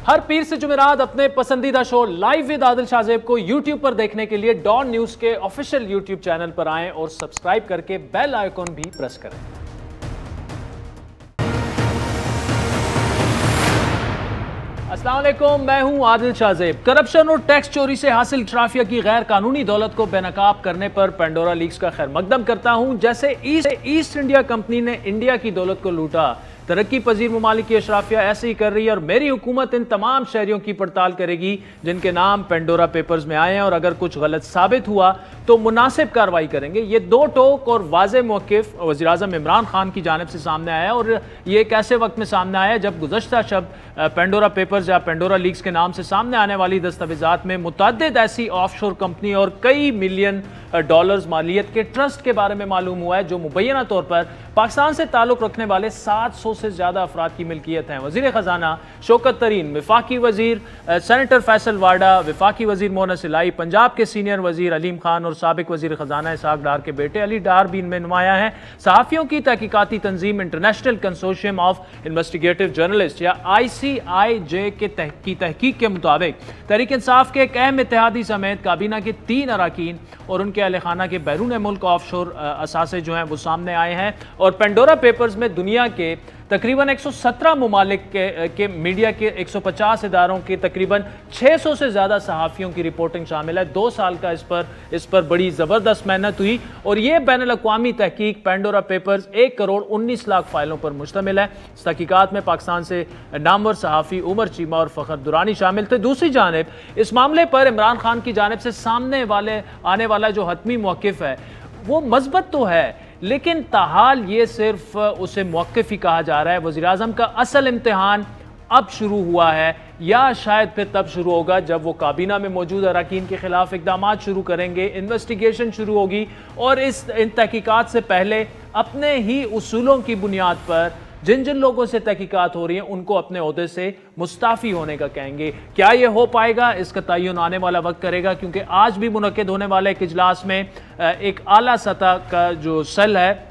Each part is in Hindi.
हर पीर से जुमेरात अपने पसंदीदा show live with Adil Shahzeb को YouTube पर देखने के लिए डॉन न्यूज के ऑफिशियल YouTube चैनल पर आएं और सब्सक्राइब करके बेल आइकॉन भी प्रेस करें। अस्सलाम वालेकुम, मैं हूं आदिल शाहजेब। करप्शन और टैक्स चोरी से हासिल ट्राफिया की गैर कानूनी दौलत को बेनकाब करने पर पेंडोरा लीक्स का खैर मकदम करता हूं। जैसे ईस्ट इंडिया कंपनी ने इंडिया की दौलत को लूटा, तरक्की पजीर ममालिक की अशराफिया ऐसे ही कर रही है और मेरी हुकूमत इन तमाम शहरियों की पड़ताल करेगी जिनके नाम पेंडोरा पेपर्स में आए हैं, और अगर कुछ गलत साबित हुआ तो मुनासिब कार्रवाई करेंगे। ये दो टोक और वाज़े मौक़िफ़ वज़ीर आज़म इमरान खान की जानिब से सामने आया, और ये एक ऐसे वक्त में सामने आया जब गुज़श्ता शब पेंडोरा पेपर्स या पेंडोरा लीक्स के नाम से सामने आने वाली दस्तावेज़ात में मुतअद्दिद ऐसी ऑफशोर कंपनी और कई मिलियन डॉलर्स मालियत के ट्रस्ट के बारे में मालूम हुआ है जो मुबैना तौर पर पाकिस्तान से ताल्लुक़ रखने वाले 700 से ज़्यादा अफराद की मिल्कियत हैं। वज़ीर ख़जाना शौकत तरीन, वफाकी वज़ीर सेनेटर फैसल वाडा, वफाकी वज़ीर मोहनस इलाही, पंजाब के सीनियर वज़ीर अलीम खान और साबिक वज़ीर ख़जाना इसहाक डार के बेटे अली डार भी इनमें नुमाया हैं। सहाफ़ियों की तहकीकाती तंजीम International Consortium of Investigative Journalist या ICIJ की तहकीक के मुताबिक तहरीक इंसाफ के एक अहम इत्तेहादी समेत काबीना के 3 अरकान और उनके अहल खाना के बैरून मुल्क ऑफशोर असासे जो हैं वो सामने आए हैं। और पेंडोरा पेपर्स में दुनिया के तकरीबन 117 ममालिक के मीडिया के 150 इदारों के तकरीबन 600 से ज़्यादा सहाफ़ियों की रिपोर्टिंग शामिल है। 2 साल का इस पर बड़ी ज़बरदस्त मेहनत हुई और ये बैनुल अक़वामी तहकीक पेंडोरा पेपर्स 1 करोड़ 19 लाख फाइलों पर मुश्तमिल है। इस तहकीकात में पाकिस्तान से नामवर सहाफ़ी उमर चीमा और फ़खर दुरानी शामिल थे। दूसरी जानिब इस मामले पर इमरान खान की जानिब से सामने आने वाला जो हतमी मौक़िफ़ है वो मज़बूत तो है, लेकिन ताहाल ये सिर्फ उसे मौक़िफ़ ही कहा जा रहा है। वज़ीर आज़म का असल इम्तिहान अब शुरू हुआ है या शायद फिर तब शुरू होगा जब वो काबीना में मौजूद अरकान के खिलाफ इक़दाम शुरू करेंगे, इन्वेस्टिगेशन शुरू होगी और इन तहकीकात से पहले अपने ही उसूलों की बुनियाद पर जिन लोगों से तहकीकात हो रही हैं उनको अपने ओहदे से मुस्ताफ़ी होने का कहेंगे। क्या ये हो पाएगा, इसका तयन आने वाला वक्त करेगा, क्योंकि आज भी मुनक्किद होने वाले एक इजलास में एक आला सतह का जो सेल है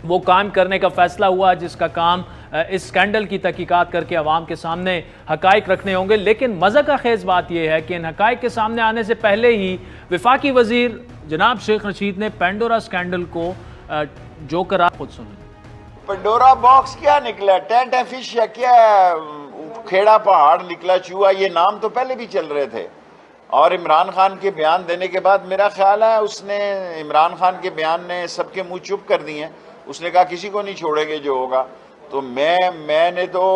वो काम करने का फैसला हुआ जिसका काम इस स्कैंडल की तहकीकात करके अवाम के सामने हकाइक रखने होंगे। लेकिन मज़ा का खेज बात यह है कि इन हकाइक के सामने आने से पहले ही वफाकी वज़ीर जनाब शेख रशीद ने पेंडोरा स्कैंडल को जो करा खुद सुना। पेंडोरा बॉक्स क्या निकला, टेंट फिश या क्या खेड़ा पहाड़ निकला, चूहा, ये नाम तो पहले भी चल रहे थे। और इमरान खान के बयान देने के बाद मेरा ख्याल है इमरान खान के बयान ने सबके मुंह चुप कर दिए। उसने कहा किसी को नहीं छोड़ेंगे जो होगा। तो मैंने तो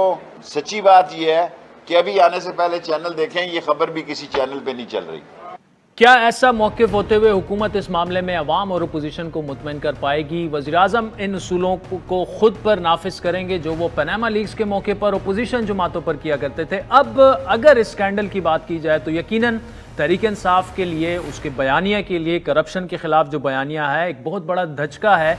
सच्ची बात यह है कि अभी आने से पहले चैनल देखें, ये खबर भी किसी चैनल पे नहीं चल रही। क्या ऐसा मौक़िफ़ होते हुए हुकूमत इस मामले में अवाम और अपोजिशन को मुतमईन कर पाएगी? वज़ीर आज़म इन उसूलों को खुद पर नाफिज करेंगे जो वो पनामा लीक्स के मौके पर अपोजिशन जमातों पर किया करते थे। अब अगर इस स्कैंडल की बात की जाए तो यकीनन तहरीक इंसाफ के लिए, उसके बयानिया के लिए, करप्शन के खिलाफ जो बयानिया है एक बहुत बड़ा धचका है।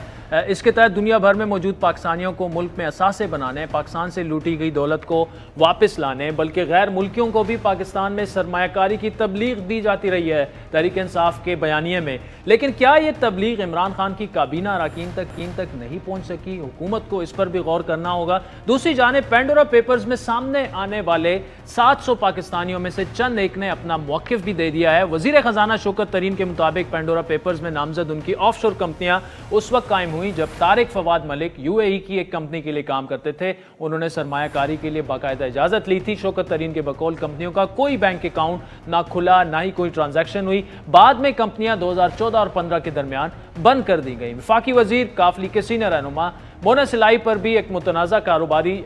इसके तहत दुनिया भर में मौजूद पाकिस्तानियों को मुल्क में असासे बनाने, पाकिस्तान से लूटी गई दौलत को वापस लाने, बल्कि गैर मुल्कियों को भी पाकिस्तान में सरमायाकारी की तबलीग दी जाती रही है तहरीक इंसाफ के बयानिए में। लेकिन क्या ये तबलीग इमरान खान की काबीना अरकान तक नहीं पहुँच सकी? हुकूमत को इस पर भी गौर करना होगा। दूसरी जानिब पेंडोरा पेपर्स में सामने आने वाले 700 पाकिस्तानियों में से चंद एक ने अपना मौक़िफ़ भी दे दिया है। वज़ीर ख़जाना शौकत तरीन के मुताबिक पेंडोरा पेपर्स में नामजद उनकी ऑफशोर कंपनियां उस वक्त कायम हुई जब तारिक फवाद मलिक UAE की एक कंपनी के लिए काम करते थे। उन्होंने सरमायाकारी के लिए बाकायदा इजाज़त ली थी। शौकत तरीन के बकौल कंपनियों का कोई बैंक अकाउंट ना खुला, ना ही कोई ट्रांजैक्शन हुई। बाद में कंपनियां 2014 और 15 के दरमियान बंद कर दी गई। वफाकी वज़ीर काफली के सीनियर रहनुमा मोहनस इलाही पर भी एक मुतनाज़ा कारोबारी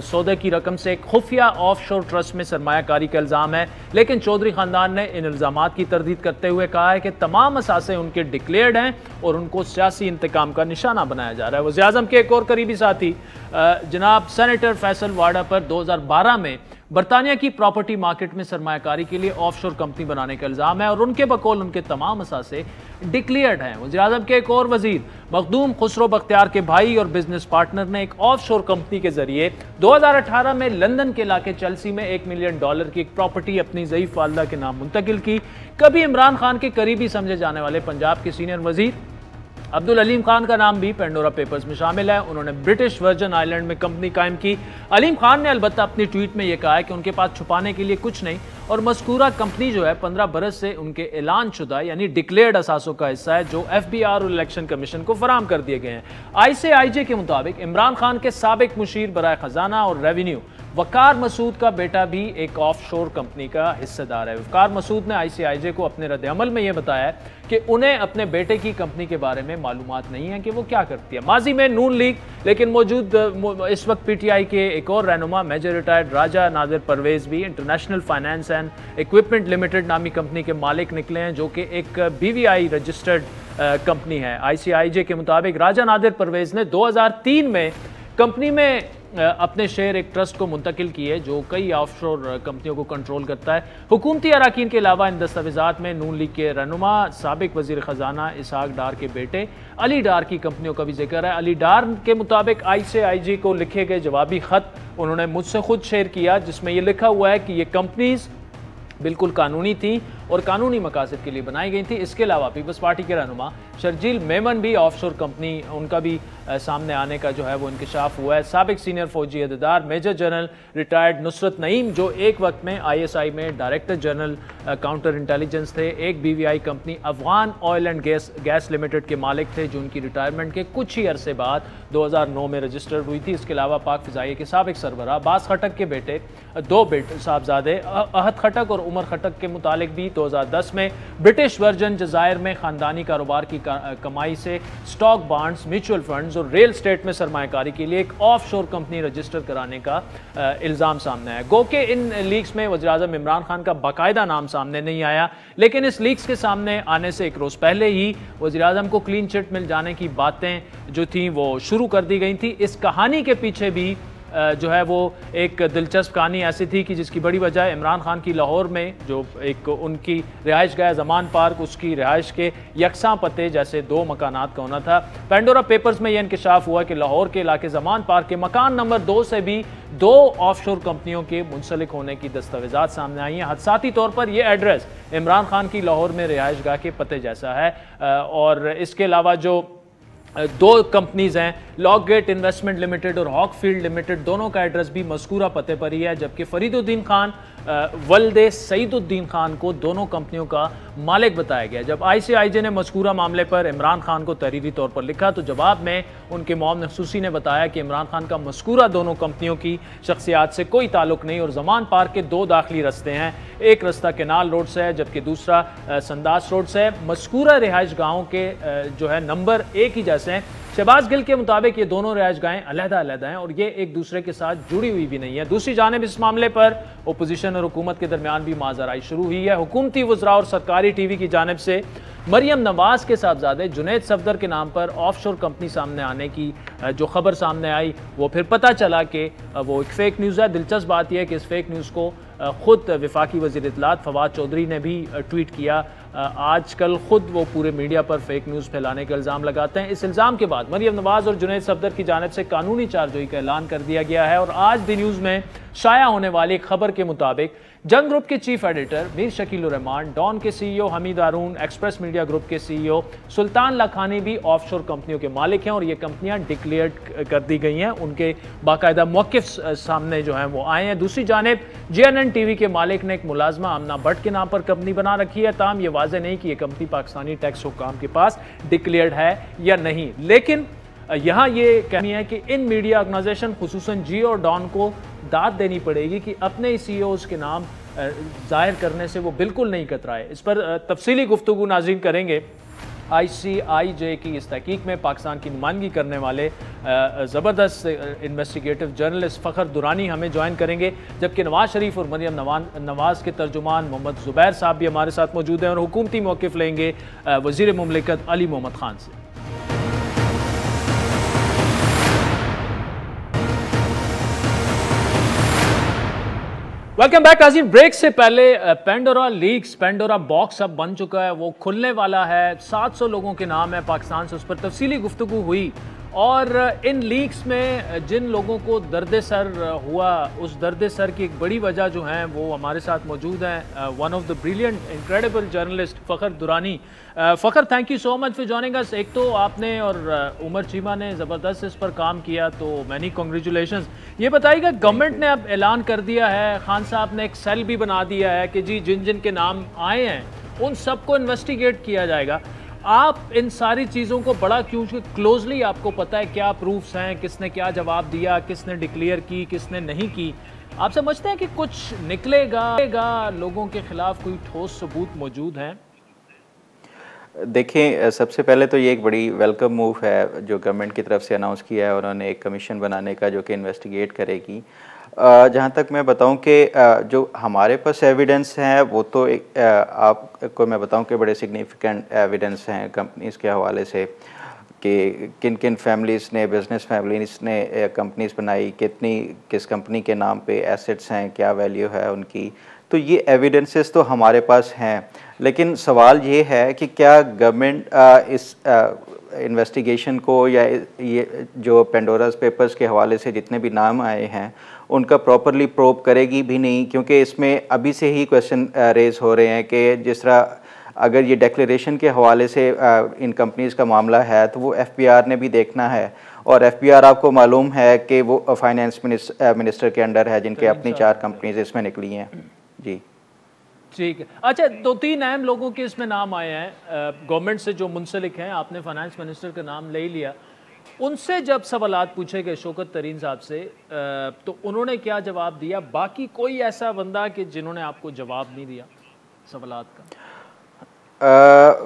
सौदे की रकम से एक खुफिया ऑफशोर ट्रस्ट में सरमायाकारी का इल्ज़ाम है। लेकिन चौधरी ख़ानदान ने इन इल्ज़ामात की तरदीद करते हुए कहा है कि तमाम असासे उनके डिक्लेयर्ड हैं और उनको सियासी इंतकाम का निशाना बनाया जा रहा है। वज़ीर आज़म के एक और करीबी साथी जनाब सेनेटर फैसल वाडा पर 2012 में बरतानिया की प्रॉपर्टी मार्केट में सरमायाकारी के लिए ऑफशोर कंपनी बनाने का इल्ज़ाम है और उनके बकौल उनके तमाम असासे डिक्लेयर्ड हैं। वज़ीर आज़म के एक और वज़ीर मखदूम खुसरो बख्तियार के भाई और बिजनेस पार्टनर ने एक ऑफशोर कंपनी के जरिए 2018 में लंदन के इलाके चेल्सी में $1 मिलियन की एक प्रॉपर्टी अपनी ज़ईफ़ वालदा के नाम मुंतकिल की। कभी इमरान खान के करीबी समझे जाने वाले पंजाब के सीनियर वज़ीर अब्दुल अलीम खान का नाम भी पेंडोरा पेपर्स में शामिल है। उन्होंने ब्रिटिश वर्जन आइलैंड में कंपनी कायम की। अलीम खान ने अलबत्ता अपनी ट्वीट में यह कहा है कि उनके पास छुपाने के लिए कुछ नहीं और मज़कूरा कंपनी जो है 15 बरस से उनके ऐलान शुदा यानी डिक्लेयर्ड असासों का हिस्सा है जो FBI और इलेक्शन कमीशन को फराहम कर दिए गए हैं। ICIJ के मुताबिक इमरान खान के साबिक मुशीर बराए खजाना और रेवेन्यू वकार मसूद का बेटा भी एक ऑफशोर कंपनी का हिस्सेदार है। वकार मसूद ने ICIJ को अपने रद्द-ए-अमल में यह बताया है कि उन्हें अपने बेटे की कंपनी के बारे में मालूमात नहीं है कि वो क्या करती है। माजी में नून लीग लेकिन मौजूद इस वक्त PTI के एक और रहनुमा मेजर रिटायर्ड राजा नादिर परवेज भी international finance and equipment limited नामी कंपनी के मालिक निकले हैं जो कि एक BVI रजिस्टर्ड कंपनी है। ICIJ के मुताबिक राजा नादिर परवेज ने 2003 में कंपनी में अपने शेयर एक ट्रस्ट को मुंतकिल किए जो कई ऑफशोर कंपनियों को कंट्रोल करता है। हुकूमती अराकीन के अलावा इन दस्तावेजात में नून लीग के रहनुमा साबिक वजीर खजाना इसहाक डार के बेटे अली डार की कंपनियों का भी जिक्र है। अली डार के मुताबिक ICIJ को लिखे गए जवाबी खत उन्होंने मुझसे खुद शेयर किया जिसमें यह लिखा हुआ है कि ये कंपनीज बिल्कुल कानूनी थी और कानूनी मकासद के लिए बनाई गई थी। इसके अलावा पीपल्स पार्टी के रहनुमा शर्जील मेमन भी ऑफशोर कंपनी उनका भी सामने आने का जो है वो इंकशाफ हुआ है। साबिक सीनियर फौजी अहदेदार major general retired Nusrat Naeem जो एक वक्त में ISI में डायरेक्टर जनरल काउंटर इंटेलिजेंस थे, एक BVI company Afghan oil and gas limited के मालिक थे जो उनकी रिटायरमेंट के कुछ ही अरसे बाद 2009 में रजिस्टर्ड हुई थी। इसके अलावा पाक फिजाइया के साबिक सरबराह अब्बास खटक के बेटे दो बेटे साहबजादे अहद खटक और उमर खटक के मुतालिक भी 2010 में ब्रिटिश वर्जन जजायर में खानदानी कारोबार की कमाई से स्टॉक बॉन्ड्स म्यूचुअल फंड्स और रियल स्टेट में सरमायाकारी के लिए एक ऑफशोर कंपनी रजिस्टर कराने का इल्जाम सामने आया। गो के इन लीक्स में वज़ीर-ए-आज़म इमरान खान का बाकायदा नाम सामने नहीं आया लेकिन इस लीक्स के सामने आने से एक रोज पहले ही वज़ीर-ए-आज़म को क्लीन चिट मिल जाने की बातें जो थी वो शुरू कर दी गई थी। इस कहानी के पीछे भी जो है वो एक दिलचस्प कहानी ऐसी थी कि जिसकी बड़ी वजह इमरान खान की लाहौर में जो एक उनकी रिहाइश गाह ज़मान पार्क उसकी रिहाइश के यकसां पते जैसे 2 मकानात का होना था। पेंडोरा पेपर्स में यह इंकशाफ हुआ कि लाहौर के इलाके ज़मान पार्क के मकान नंबर 2 से भी 2 ऑफशोर कंपनियों के मुंसलिक होने की दस्तावेजात सामने आई हैं। हादसाती तौर पर यह एड्रेस इमरान खान की लाहौर में रिहाइश गाह के पते जैसा है और इसके अलावा जो 2 कंपनीज हैं लॉकगेट इन्वेस्टमेंट लिमिटेड और हॉकफील्ड लिमिटेड दोनों का एड्रेस भी मज़कूरा पते पर ही है जबकि फरीदुद्दीन खान वल्दे सईदुद्दीन खान को दोनों कंपनियों का मालिक बताया गया। जब ICIJ ने मज़कूरा मामले पर इमरान खान को तहरीरी तौर पर लिखा तो जवाब में उनके मौम खसूसी ने बताया कि इमरान खान का मज़कूरा दोनों कंपनियों की शख्सियात से कोई ताल्लुक नहीं और ज़मान पार्क के 2 दाखिली रस्ते हैं। एक रास्ता केनाल रोड से है जबकि दूसरा संदास रोड से है। मज़कूरा रिहाइश गाहों के जो है नंबर एक ही जैसे हैं। शहबाज गिल के मुताबिक ये दोनों रिहाइश गाहें अलहदा-अलहदा हैं और ये एक दूसरे के साथ जुड़ी हुई भी नहीं है। दूसरी जानिब इस मामले पर ओपोजिशन और हुकूमत के दरमियान भी माजराई शुरू हुई है। हुकूमती वज़रा और सरकारी TV की जानिब से मरियम नवाज के साहबजादे जुनैद सफदर के नाम पर ऑफशोर कंपनी सामने आने की जो खबर सामने आई वो फिर पता चला कि वो एक फेक न्यूज़ है। दिलचस्प बात यह है कि इस फेक न्यूज़ को खुद वफाकी वज़ीर इत्तलात फवाद चौधरी ने भी ट्वीट किया। आजकल खुद वो पूरे मीडिया पर फेक न्यूज़ फैलाने का इल्ज़ाम लगाते हैं। इस इल्ज़ाम के बाद मरियम नवाज और जुनैद सफदर की जानिब से कानूनी चार्जोई का ऐलान कर दिया गया है और आज दी न्यूज़ में शाया होने वाली एक खबर के मुताबिक जंग ग्रुप के चीफ एडिटर मीर शकील उर रहमान, डॉन के CEO हमीद हारून, एक्सप्रेस मीडिया ग्रुप के CEO सुल्तान लखानी भी ऑफशोर कंपनियों के मालिक हैं और ये कंपनियां डिक्लेयर कर दी गई हैं। उनके बाकायदा मौक़िफ़ सामने जो हैं वो आए हैं। दूसरी जानिब JNN TV के मालिक ने एक मुलाजमा आमना भट्ट के नाम पर कंपनी बना रखी है। ताहम ये वाज़ेह नहीं कि यह कंपनी पाकिस्तानी टैक्स हुक्काम के पास डिक्लेयर्ड है या नहीं। लेकिन यहाँ ये कहनी है कि इन मीडिया ऑर्गेनाइजेशन खुसूसन जियो और डॉन को दाद देनी पड़ेगी कि अपने CEOs के नाम जाहिर करने से वो बिल्कुल नहीं कतराए। इस पर तफसीली गुफ्तगू नाज़रीन करेंगे। ICIJ की इस तहकीक में पाकिस्तान की नुमाइंदगी करने वाले ज़बरदस्त इन्वेस्टिगेटिव जर्नलिस्ट फ़खर दुरानी हमें ज्वाइन करेंगे जबकि नवाज शरीफ और मरियम नवाज के तर्जुमान मोहम्मद ज़ुबैर साहब भी हमारे साथ मौजूद हैं और हुकूमती मौक़िफ़ लेंगे वज़ीर मुमलिकत अली मोहम्मद खान से। वेलकम बैक नाज़रीन। ब्रेक से पहले पेंडोरा लीक्स, पेंडोरा बॉक्स अब बन चुका है, वो खुलने वाला है। 700 लोगों के नाम है पाकिस्तान से, उस पर तफसीली गुफ्तगू हुई और इन लीक्स में जिन लोगों को दर्द सर हुआ, उस दर्द सर की एक बड़ी वजह जो है वो हमारे साथ मौजूद हैं one of the brilliant incredible journalist Fakhar Durrani. Fakhar, thank you so much for joining us. एक तो आपने और उमर चीमा ने ज़बरदस्त इस पर काम किया, तो मैनी कॉन्ग्रेचुलेशंस। ये बताइएगा, गवर्नमेंट ने अब ऐलान कर दिया है, खान साहब ने एक सेल भी बना दिया है कि जी जिन जिन के नाम आए हैं उन सबको इन्वेस्टिगेट किया जाएगा। आप इन सारी चीज़ों को बड़ा क्योंकि क्लोजली आपको पता है क्या प्रूफ्स हैं, किसने क्या जवाब दिया, किसने डिक्लेयर की, किसने नहीं की, आप समझते हैं कि कुछ निकलेगा, लोगों के खिलाफ कोई ठोस सबूत मौजूद हैं? देखें, सबसे पहले तो ये एक बड़ी वेलकम मूव है जो गवर्नमेंट की तरफ से अनाउंस किया है, उन्होंने एक कमीशन बनाने का जो कि इन्वेस्टिगेट करेगी। जहाँ तक मैं बताऊं कि जो हमारे पास एविडेंस हैं वो तो आपको मैं बताऊं कि बड़े सिग्निफिकेंट एविडेंस हैं कंपनीज़ के हवाले से कि किन किन फैमिलीज़ ने, बिज़नेस फैमिलीज़ ने कंपनीज़ बनाई, किस कंपनी के नाम पे एसेट्स हैं, क्या वैल्यू है उनकी। तो ये एविडेंसेस तो हमारे पास हैं, लेकिन सवाल ये है कि क्या गवर्नमेंट इस इन्वेस्टिगेशन को या ये जो पेंडोरास पेपर्स के हवाले से जितने भी नाम आए हैं उनका प्रॉपरली प्रोब करेगी भी नहीं, क्योंकि इसमें अभी से ही क्वेश्चन रेज हो रहे हैं कि जिस तरह अगर ये डिक्लेरेशन के हवाले से इन कंपनीज़ का मामला है तो वो एफबीआर ने भी देखना है, और एफबीआर आपको मालूम है कि वो फाइनेंस मिनिस्टर के अंडर है, जिनके अपनी 4 कंपनीज इसमें निकली हैं। जी ठीक है। अच्छा, 2-3 अहम लोगों के इसमें नाम आए हैं गवर्नमेंट से जो मुंसलिक हैं, आपने फाइनेंस मिनिस्टर का नाम ले ही लिया। उनसे जब सवालात पूछे गए शौकत तरीन साहब से तो उन्होंने क्या जवाब दिया? बाकी कोई ऐसा बंदा कि जिन्होंने आपको जवाब नहीं दिया सवालात का?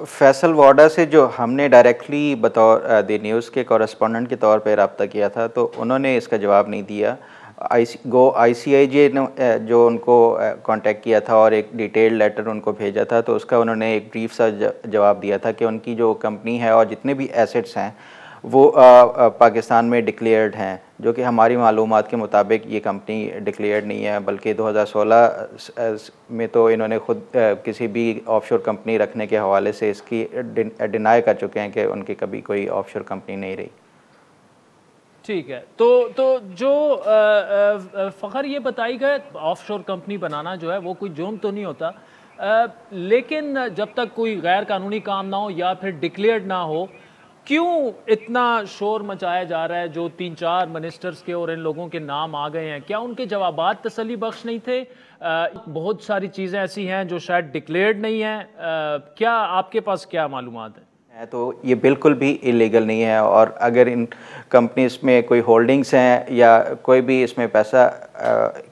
फैसल वाडा से जो हमने डायरेक्टली बतौर द न्यूज़ के कॉरेस्पॉन्डेंट के तौर पे रब्ता किया था, तो उन्होंने इसका जवाब नहीं दिया। ICIJ ने जो उनको कांटेक्ट किया था और एक डिटेल्ड लेटर उनको भेजा था, तो उसका उन्होंने एक ब्रीफ सा जवाब दिया था कि उनकी जो कंपनी है और जितने भी एसेट्स हैं वो पाकिस्तान में डिक्लेयर्ड हैं, जो कि हमारी मालूमात के मुताबिक ये कंपनी डिक्लेयर्ड नहीं है, बल्कि 2016 में तो इन्होंने खुद किसी भी ऑफशोर कंपनी रखने के हवाले से इसकी डिनाई कर चुके हैं कि उनकी कभी कोई ऑफशोर कंपनी नहीं रही। ठीक है, तो जो फ़खर ये बताइएगा, ऑफशोर कंपनी बनाना जो है वो कोई जुर्म तो नहीं होता, लेकिन जब तक कोई गैर कानूनी काम ना हो या फिर डिक्लेयर्ड ना हो, क्यों इतना शोर मचाया जा रहा है? जो 3-4 मिनिस्टर्स के और इन लोगों के नाम आ गए हैं, क्या उनके जवाबात तसल्ली बख्श नहीं थे? बहुत सारी चीज़ें ऐसी हैं जो शायद डिक्लेयर्ड नहीं हैं, क्या आपके पास क्या मालूमात है? तो ये बिल्कुल भी इलीगल नहीं है, और अगर इन कंपनीज में कोई होल्डिंग्स हैं या कोई भी इसमें पैसा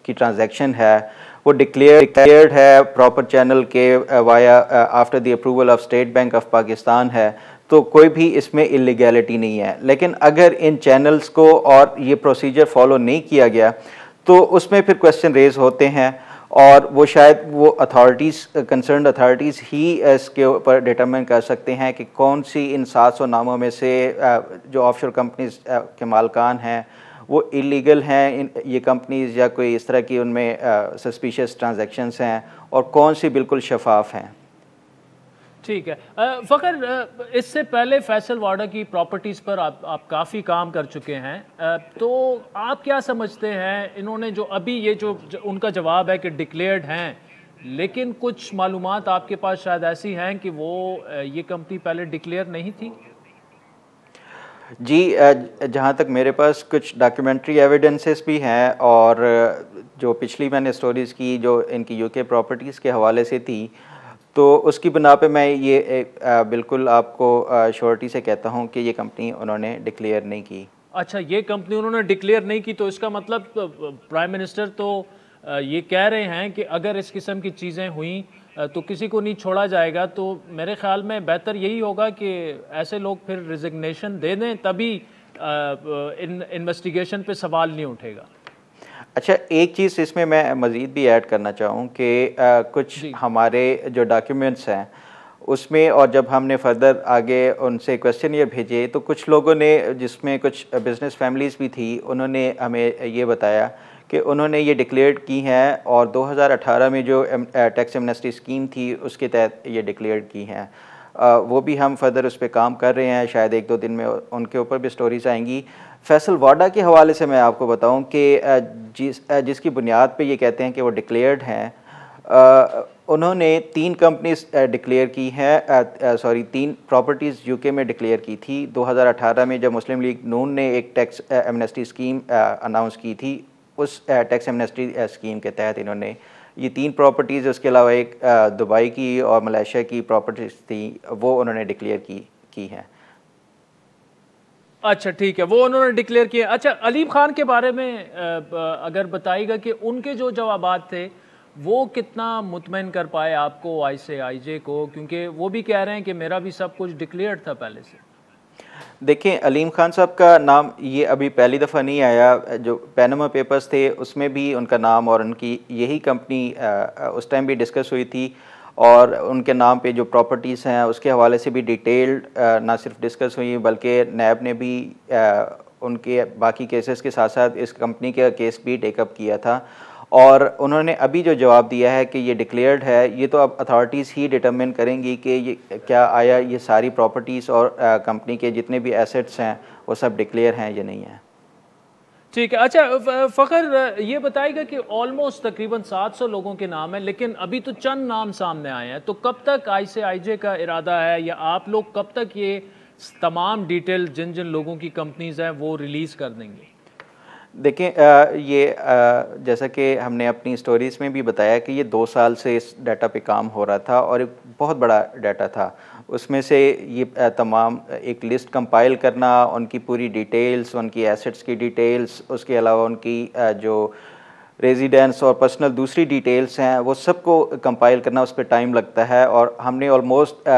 की ट्रांजैक्शन है, वो डिक्लेयर्ड है प्रॉपर चैनल के via after the approval of state bank of Pakistan है, तो कोई भी इसमें इलीगैलिटी नहीं है। लेकिन अगर इन चैनल्स को और ये प्रोसीजर फॉलो नहीं किया गया तो उसमें फिर क्वेश्चन रेज होते हैं, और वो शायद वो अथॉरिटीज़, कंसर्न्ड अथॉरिटीज़ ही इसके ऊपर डिटरमिन कर सकते हैं कि कौन सी इन 700 नामों में से जो ऑफशोर कंपनीज के मालकान हैं वो इलीगल हैं ये कंपनीज, या कोई इस तरह की उनमें सस्पिशियस ट्रांजैक्शंस हैं, और कौन सी बिल्कुल शफाफ हैं। ठीक है। फ़खर, इससे पहले फैसल वाडा की प्रॉपर्टीज़ पर आप काफ़ी काम कर चुके हैं, तो आप क्या समझते हैं इन्होंने जो अभी ये जो उनका जवाब है कि डिक्लेयर्ड हैं, लेकिन कुछ मालूमात आपके पास शायद ऐसी हैं कि वो ये कंपनी पहले डिक्लेयर नहीं थी? जी, जहाँ तक मेरे पास कुछ डॉक्यूमेंट्री एविडेंसेस भी हैं, और जो पिछली मैंने स्टोरीज़ की जो इनकी यूके प्रॉपर्टीज़ के हवाले से थी, तो उसकी बिना पे मैं ये बिल्कुल आपको श्योरिटी से कहता हूँ कि ये कंपनी उन्होंने डिक्लेयर नहीं की। अच्छा, ये कंपनी उन्होंने डिक्लेयर नहीं की, तो इसका मतलब प्राइम मिनिस्टर तो ये कह रहे हैं कि अगर इस किस्म की चीज़ें हुई तो किसी को नहीं छोड़ा जाएगा। तो मेरे ख्याल में बेहतर यही होगा कि ऐसे लोग फिर रिजिग्नेशन दे दें, तभी इन्वेस्टिगेशन पे सवाल नहीं उठेगा। अच्छा, एक चीज़ इसमें मैं मज़ीद भी ऐड करना चाहूँ कि कुछ हमारे जो डॉक्यूमेंट्स हैं उसमें, और जब हमने फर्दर आगे उनसे क्वेश्चनियर भेजे, तो कुछ लोगों ने, जिसमें कुछ बिज़नेस फैमिलीज़ भी थी, उन्होंने हमें ये बताया कि उन्होंने ये डिक्लेयर की हैं, और 2018 में जो टैक्स एमनेस्टी स्कीम थी उसके तहत ये डिक्लेयर की हैं। वो भी हम फर्दर उस पर काम कर रहे हैं, शायद 1-2 दिन में उनके ऊपर भी स्टोरीज आएंगी। फैसल वाडा के हवाले से मैं आपको बताऊं कि जिसकी बुनियाद पे ये कहते हैं कि वो डिक्लेयर्ड हैं, उन्होंने 3 कंपनीज डिक्लेयर की हैं, सॉरी 3 प्रॉपर्टीज़ यूके में डिक्लेयर की थी। 2018 में जब मुस्लिम लीग नून ने एक टैक्स एमनेस्टी स्कीम अनाउंस की थी, उस टैक्स एमनेस्टी स्कीम के तहत इन्होंने ये 3 प्रॉपर्टीज़, उसके अलावा एक दुबई की और मलेशिया की प्रॉपर्टीज़ थी, वो उन्होंने डिक्लेयर की हैं। अच्छा ठीक है, वो उन्होंने डिक्लेयर किया। अच्छा, अलीम खान के बारे में अगर बताइएगा कि उनके जो जवाबात थे वो कितना मुतमईन कर पाए आपको, आईजे को, क्योंकि वो भी कह रहे हैं कि मेरा भी सब कुछ डिक्लेयर्ड था पहले से। देखें, अलीम खान साहब का नाम ये अभी पहली दफ़ा नहीं आया, जो पैनामा पेपर्स थे उसमें भी उनका नाम और उनकी यही कंपनी उस टाइम भी डिस्कस हुई थी, और उनके नाम पे जो प्रॉपर्टीज़ हैं उसके हवाले से भी डिटेल्ड ना सिर्फ डिस्कस हुई बल्कि नैब ने भी उनके बाकी केसेस के साथ साथ इस कंपनी का केस भी टेकअप किया था। और उन्होंने अभी जो जवाब दिया है कि ये डिक्लेयर्ड है, ये तो अब अथॉरिटीज़ ही डिटरमिन करेंगी कि ये क्या आया ये सारी प्रॉपर्टीज़ और कंपनी के जितने भी एसेट्स हैं वो सब डिक्लेयर हैं या नहीं है। ठीक है। अच्छा फ़खर, ये बताएगा कि ऑलमोस्ट तकरीबन 700 लोगों के नाम है, लेकिन अभी तो चंद नाम सामने आए हैं, तो कब तक आईजे का इरादा है या आप लोग कब तक ये तमाम डिटेल जिन जिन लोगों की कंपनीज हैं वो रिलीज़ कर देंगे? देखें, जैसा कि हमने अपनी स्टोरीज़ में भी बताया कि ये 2 साल से इस डाटा पे काम हो रहा था और एक बहुत बड़ा डाटा था। उसमें से ये तमाम एक लिस्ट कंपाइल करना, उनकी पूरी डिटेल्स, उनकी एसेट्स की डिटेल्स, उसके अलावा उनकी जो रेजिडेंस और पर्सनल दूसरी डिटेल्स हैं वो सबको कंपाइल करना, उस पर टाइम लगता है। और हमने ऑलमोस्ट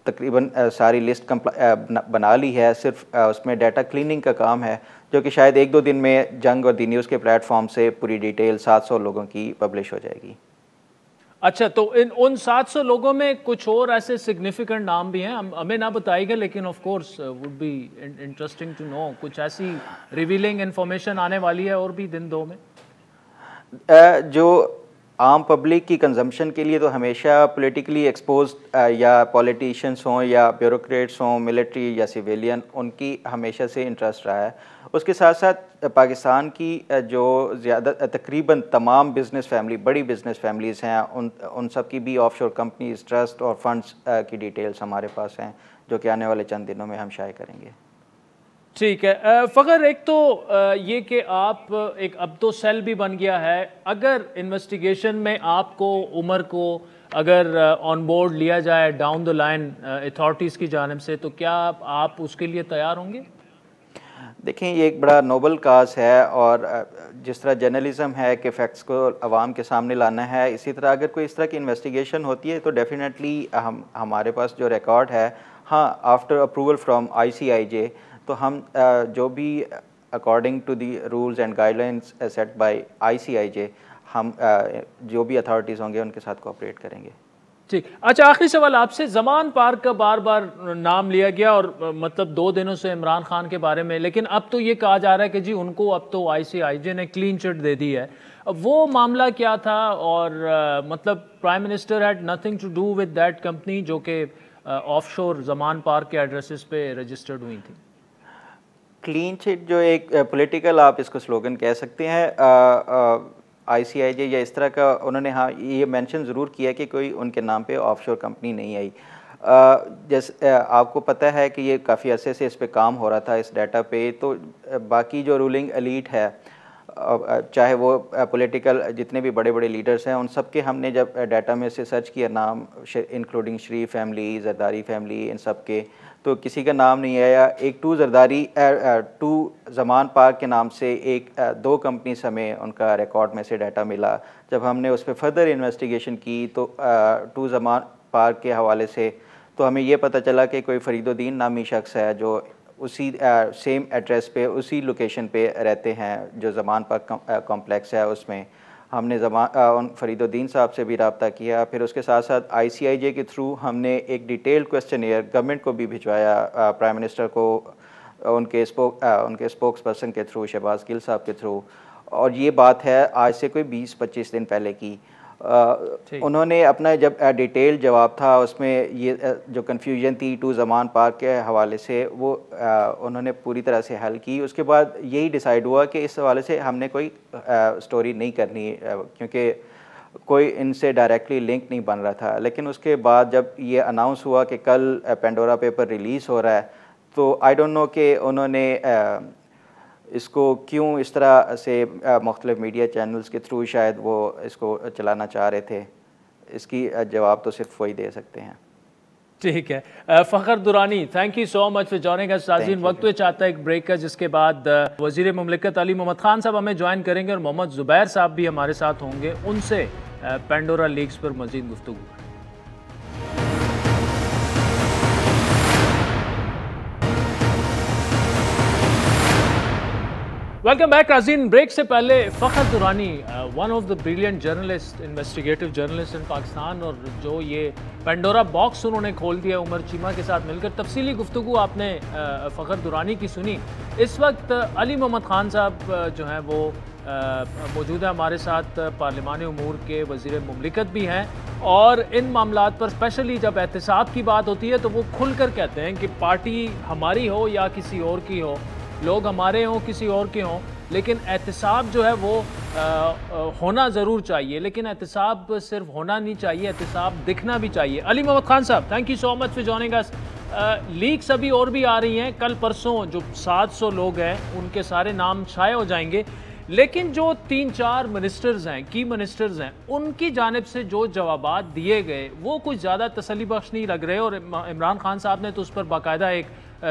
तकरीबन सारी लिस्ट बना ली है, सिर्फ उसमें डाटा क्लीनिंग का काम है, जो कि शायद 1-2 दिन में जंग और दी न्यूज़ के प्लेटफॉर्म से पूरी डिटेल 700 लोगों की पब्लिश हो जाएगी। अच्छा, तो उन 700 लोगों में कुछ और ऐसे सिग्निफिकेंट नाम भी हैं, हमें ना बताइएगा, लेकिन of course would be interesting to know, कुछ ऐसी रिवीलिंग इंफॉर्मेशन आने वाली है और भी दिन 2 में? जो आम पब्लिक की कंजम्पशन के लिए तो हमेशा पॉलिटिकली एक्सपोज या पॉलिटिशियंस हों या ब्यूरोक्रेट्स हों, मिलिट्री या सिविलियन, उनकी हमेशा से इंटरेस्ट रहा है। उसके साथ साथ पाकिस्तान की जो ज़्यादा तकरीबन तमाम बिज़नेस फैमिली, बड़ी बिज़नेस फैमिलीज़ हैं, उन सब की भी ऑफशोर कंपनीज, ट्रस्ट और फंड्स की डिटेल्स हमारे पास हैं, जो कि आने वाले चंद दिनों में हम शाये करेंगे। ठीक है। फ़खर, एक तो ये कि आप एक अब तो सेल भी बन गया है, अगर इन्वेस्टिगेशन में आपको, उमर को अगर ऑन बोर्ड लिया जाए डाउन द लाइन अथॉरिटीज़ की जानिब से, तो क्या आप उसके लिए तैयार होंगे? देखें, ये एक बड़ा नोबल काज है, और जिस तरह जर्नलिज्म है कि फैक्ट्स को आवाम के सामने लाना है, इसी तरह अगर कोई इस तरह की इन्वेस्टिगेशन होती है तो डेफिनेटली हमारे पास जो रिकॉर्ड है, हाँ, आफ्टर अप्रूवल फ्रॉम ICIJ, तो हम जो भी according to the rules and guidelines set by ICIJ, हम जो भी अथॉरिटीज़ होंगे उनके साथ कोऑपरेट करेंगे। ठीक। अच्छा, आखिरी सवाल आपसे, ज़मान पार्क का बार बार नाम लिया गया और मतलब 2 दिनों से इमरान खान के बारे में, लेकिन अब तो ये कहा जा रहा है कि जी उनको अब तो ICIJ ने क्लीन चिट दे दी है। अब वो मामला क्या था, और मतलब prime minister had nothing to do with that company जो कि ऑफशोर ज़मान पार्क के एड्रेसेस पे रजिस्टर्ड हुई थी? क्लीन चिट जो एक पॉलिटिकल, आप इसको स्लोगन कह सकते हैं, ICIJ या इस तरह का, उन्होंने हाँ ये मेंशन ज़रूर किया कि कोई उनके नाम पे ऑफशोर कंपनी नहीं आई। जैसे आपको पता है कि ये काफ़ी अरसे से इस पे काम हो रहा था, इस डाटा पे, तो बाकी जो रूलिंग एलीट है, चाहे वो पॉलिटिकल जितने भी बड़े बड़े लीडर्स हैं, उन सब के हमने जब डाटा में से सर्च किया नाम, इंक्लूडिंग शरीफ फैमिली, जरदारी फैमिली, इन सब के, तो किसी का नाम नहीं आया। एक टू ज़मान पार्क के नाम से 2 कंपनीज हमें उनका रिकॉर्ड में से डाटा मिला। जब हमने उस पर फर्दर इन्वेस्टिगेशन की तो टू ज़मान पार्क के हवाले से तो हमें ये पता चला कि कोई फरीदुद्दीन नामी शख्स है जो उसी सेम एड्रेस पे, उसी लोकेशन पे रहते हैं, जो ज़मान पार्क कॉम्प्लेक्स है उसमें। हमने उन फरीदुद्दीन साहब से भी रब्ता किया, फिर उसके साथ साथ ICIJ के थ्रू हमने एक डिटेल क्वेश्चनियर गवर्नमेंट को भी भिजवाया, प्राइम मिनिस्टर को, उनके स्पोक्स पर्सन के थ्रू, शहबाज गिल साहब के थ्रू। और ये बात है आज से कोई 20-25 दिन पहले की। उन्होंने अपना जब डिटेल जवाब था उसमें ये जो कन्फ्यूजन थी टू ज़मान पार्क के हवाले से वो उन्होंने पूरी तरह से हल की। उसके बाद यही डिसाइड हुआ कि इस हवाले से हमने कोई स्टोरी नहीं करनी क्योंकि कोई इनसे डायरेक्टली लिंक नहीं बन रहा था। लेकिन उसके बाद जब ये अनाउंस हुआ कि कल पेंडोरा पेपर रिलीज़ हो रहा है तो आई डोंट नो कि उन्होंने इसको क्यों इस तरह से मुख्तलिफ मीडिया चैनल्स के थ्रू शायद वो इसको चलाना चाह रहे थे। इसकी जवाब तो सिर्फ वही दे सकते हैं। ठीक है Fakhar Durrani, thank you so much for joining us. नाज़रीन वक्त हुए चाहता है एक ब्रेक का, जिसके बाद वज़ीर मुमलिकत अली मोहम्मद ख़ान साहब हमें ज्वाइन करेंगे और मोहम्मद ज़ुबैर साहब भी हमारे साथ होंगे, उनसे पेंडोरा लीक्स पर मज़ीद गुफ्तगू। वेलकम बैक नाज़रीन। ब्रेक से पहले Fakhar Durrani, one of the brilliant journalist, investigative journalist in Pakistan, और जो ये पेंडोरा बॉक्स उन्होंने खोल दिया उमर चीमा के साथ मिलकर, तफसीली गुफ्तगू आपने फ़खर दुरानी की सुनी। इस वक्त अली मोहम्मद ख़ान साहब जो हैं वो मौजूद है हमारे साथ, पार्लिमानी उमूर के वज़ीर मुमलिकत भी हैं, और इन मामलात पर स्पेशली जब एहतसाब की बात होती है तो वो खुल कर कहते हैं कि पार्टी हमारी हो या किसी और की हो, लोग हमारे हों किसी और के हों, लेकिन एहतसाब जो है वो होना ज़रूर चाहिए। लेकिन एहतसाब सिर्फ होना नहीं चाहिए, एहतसाब दिखना भी चाहिए। अली मोहम्मद ख़ान साहब, thank you so much for joining us. Leaks अभी और भी आ रही हैं, कल परसों जो 700 लोग हैं उनके सारे नाम शाये हो जाएंगे, लेकिन जो 3-4 मिनिस्टर्स हैं, की मिनिस्टर्स हैं, उनकी जानिब से जो जवाबात दिए गए वो कुछ ज़्यादा तसल्ली बख्श नहीं लग रहे। और इमरान खान साहब ने तो उस पर बाकायदा एक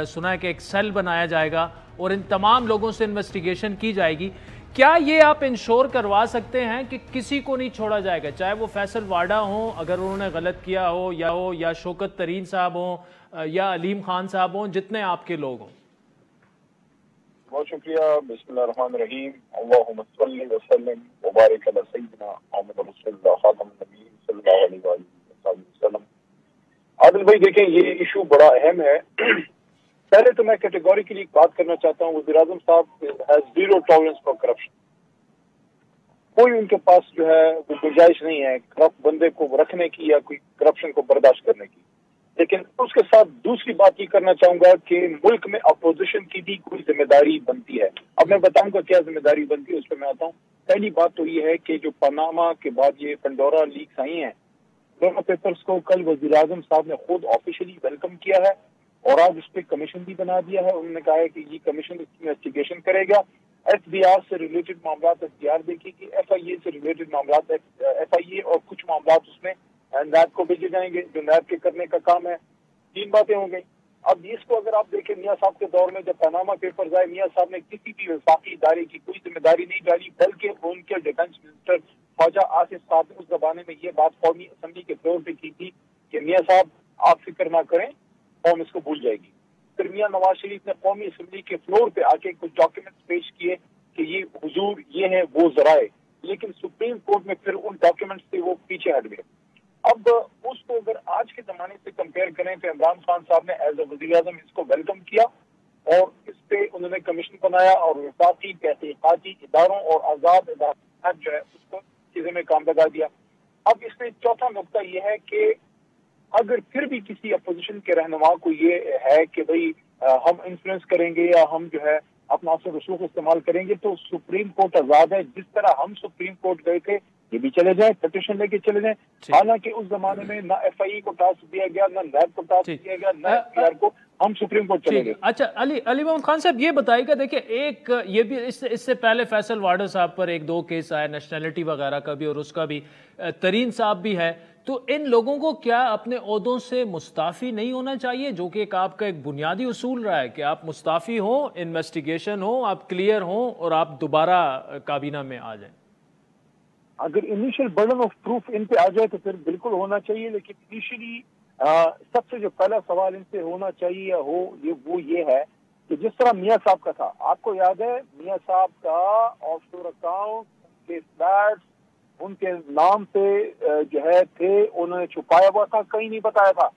सुना है कि एक सेल बनाया जाएगा और इन तमाम लोगों से इन्वेस्टिगेशन की जाएगी। क्या ये आप इंश्योर करवा सकते हैं कि किसी को नहीं छोड़ा जाएगा, चाहे वो फैसल वाडा हो अगर उन्होंने गलत किया हो, या शौकत तरीन साहब हो, या अलीम खान साहब हो, जितने आपके लोग हों? बहुत शुक्रिया। बिस्मिल्लाहिर्रहमानिर्रहीम। अल्लाहुम्मा सल्लि व सल्लिम व बारिक अला सय्यिदिना मुहम्मद रसूलुल्लाह खातमुन नबiyyin सल्लल्लाहु अलैहि वसल्लम। आदिल भाई देखें, ये इशू बड़ा अहम है। पहले तो मैं कैटेगोरिकली बात करना चाहता हूँ, वज़ीर आज़म साहब has zero tolerance for corruption. कोई उनके पास जो है वो गुंजाइश नहीं है करप्ट बंदे को रखने की या कोई करप्शन को बर्दाश्त करने की। लेकिन उसके साथ दूसरी बात ये करना चाहूंगा कि मुल्क में अपोजिशन की भी कोई जिम्मेदारी बनती है। अब मैं बताऊंगा क्या जिम्मेदारी बनती है, उस पर मैं आता हूँ। पहली बात तो ये है कि जो पनामा के बाद ये पेंडोरा लीक्स आई हैं, पेंडोरा पेपर्स को कल वज़ीर आज़म साहब ने खुद ऑफिशियली वेलकम किया है और आज उस पर कमीशन भी बना दिया है। उन्होंने कहा है कि ये कमीशन इन्वेस्टिगेशन करेगा, FBI से रिलेटेड मामला एफटीआर देखेगी, FIA से रिलेटेड मामला FIA, और कुछ मामला उसमें नैब को भेजे जाएंगे जो नैब के करने का काम है। 3 बातें हो गई। अब इसको अगर आप देखें, मियां साहब के दौर में जब पनामा पेपर्स आए, मियां साहब ने किसी भी वफाकी इदारे की कोई जिम्मेदारी नहीं डाली, बल्कि उनके डिफेंस मिनिस्टर ख्वाजा आसिफ साहब ने उस जमाने में ये बात कौमी असम्बली के फ्लोर पे की थी कि मियां साहब आप फिक्र ना करें, कौम इसको भूल जाएगी। फिर मियां नवाज शरीफ ने कौमी असम्बली के फ्लोर पे आके कुछ डॉक्यूमेंट्स पेश किए कि ये हुजूर ये है वो जराए, लेकिन सुप्रीम कोर्ट में फिर उन डॉक्यूमेंट्स से वो पीछे हट गए। अब उसको अगर आज के जमाने से कंपेयर करें तो इमरान खान साहब ने एज अ वज़ीर आज़म इसको वेलकम किया और इस पे उन्होंने कमीशन बनाया और वफाकी तहकीकाती इदारों और आज़ाद इदारों जो है उसको चीज़ों में काम लगा दिया। अब इसमें चौथा नुकता यह है कि अगर फिर भी किसी अपोजिशन के रहनुमा को ये है कि भाई हम इन्फ्लुएंस करेंगे या हम जो है अपना असर रसूख इस्तेमाल करेंगे, तो सुप्रीम कोर्ट आजाद है। जिस तरह हम सुप्रीम कोर्ट गए थे, ये भी चले जाए, पिटीशन लेके चले जाए। हालांकि उस जमाने में ना FIA को टास्क दिया गया, ना नैब को टास्क दिया गया, ना FTR को, हम सुप्रीम कोर्ट चले गए। अच्छा अली मोहम्मद खान साहब ये बताइएगा, देखिए एक ये भी इससे पहले फैसल वाडा साहब पर 1-2 केस आए नेशनैलिटी वगैरह का भी और उसका भी, तरीन साहब भी है, तो इन लोगों को क्या अपने ओहदों से मुस्ताफ़ी नहीं होना चाहिए, जो कि एक आपका एक बुनियादी उसूल रहा है कि आप मुस्ताफ़ी हो, इन्वेस्टिगेशन हो, आप क्लियर हो और आप दोबारा काबीना में आ जाएं? अगर initial burden of proof in पे आ जाए तो फिर बिल्कुल होना चाहिए, लेकिन इनिशियली सबसे जो पहला सवाल इनसे होना चाहिए वो ये है कि जिस तरह मियां साहब का था, आपको याद है मियां साहब का ऑफशोर अकाउंट के फ्लैट्स उनके नाम पे जो है थे, उन्होंने छुपाया हुआ था, कहीं नहीं बताया था।